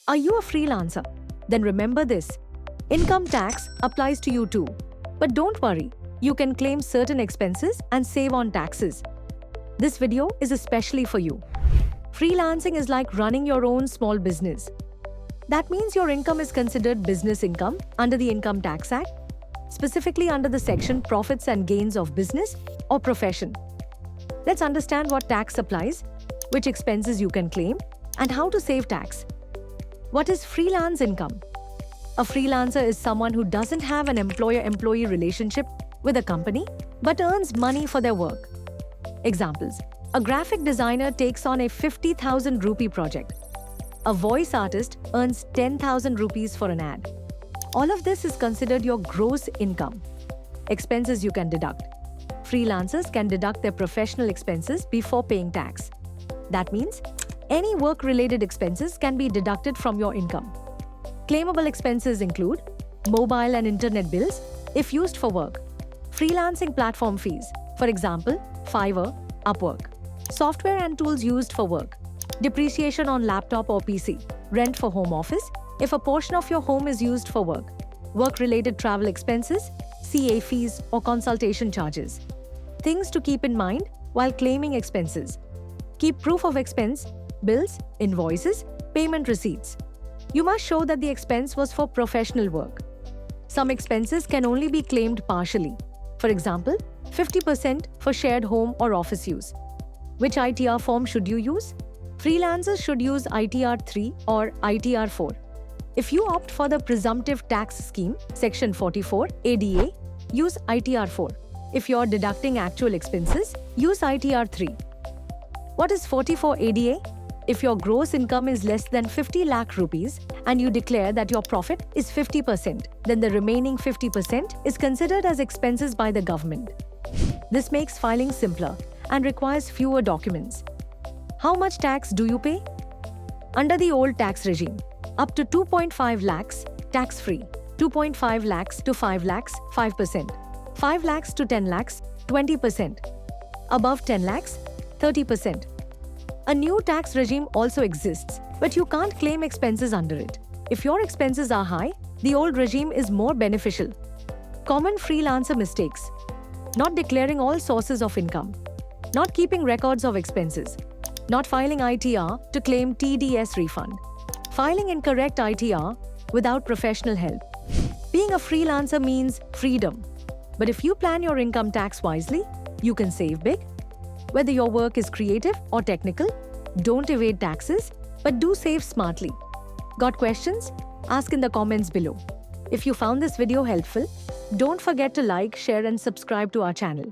Are you a freelancer? Then remember this. Income tax applies to you too. But don't worry, you can claim certain expenses and save on taxes. This video is especially for you. Freelancing is like running your own small business. That means your income is considered business income under the Income Tax Act, specifically under the section Profits and Gains of Business or Profession. Let's understand what tax applies, which expenses you can claim, and how to save tax. What is freelance income? A freelancer is someone who doesn't have an employer-employee relationship with a company but earns money for their work. Examples: a graphic designer takes on a 50,000 rupee project. A voice artist earns 10,000 rupees for an ad. All of this is considered your gross income. Expenses you can deduct. Freelancers can deduct their professional expenses before paying tax. That means any work-related expenses can be deducted from your income. Claimable expenses include mobile and internet bills if used for work, freelancing platform fees, for example, Fiverr, Upwork, software and tools used for work, depreciation on laptop or PC, rent for home office if a portion of your home is used for work, work-related travel expenses, CA fees or consultation charges. Things to keep in mind while claiming expenses. Keep proof of expense, bills, invoices, payment receipts. You must show that the expense was for professional work. Some expenses can only be claimed partially. For example, 50% for shared home or office use. Which ITR form should you use? Freelancers should use ITR 3 or ITR 4. If you opt for the Presumptive Tax Scheme, Section 44, ADA, use ITR 4. If you're deducting actual expenses, use ITR 3. What is 44 ADA? If your gross income is less than 50 lakh rupees and you declare that your profit is 50%, then the remaining 50% is considered as expenses by the government. This makes filing simpler and requires fewer documents. How much tax do you pay? Under the old tax regime, up to 2.5 lakhs, tax-free. 2.5 lakhs to 5 lakhs, 5%. 5 lakhs to 10 lakhs, 20%. Above 10 lakhs, 30%. A new tax regime also exists, but you can't claim expenses under it. If your expenses are high, the old regime is more beneficial. Common freelancer mistakes: not declaring all sources of income, not keeping records of expenses, not filing ITR to claim TDS refund, filing incorrect ITR without professional help. Being a freelancer means freedom. But if you plan your income tax wisely, you can save big. Whether your work is creative or technical, don't evade taxes, but do save smartly. Got questions? Ask in the comments below. If you found this video helpful, don't forget to like, share and subscribe to our channel.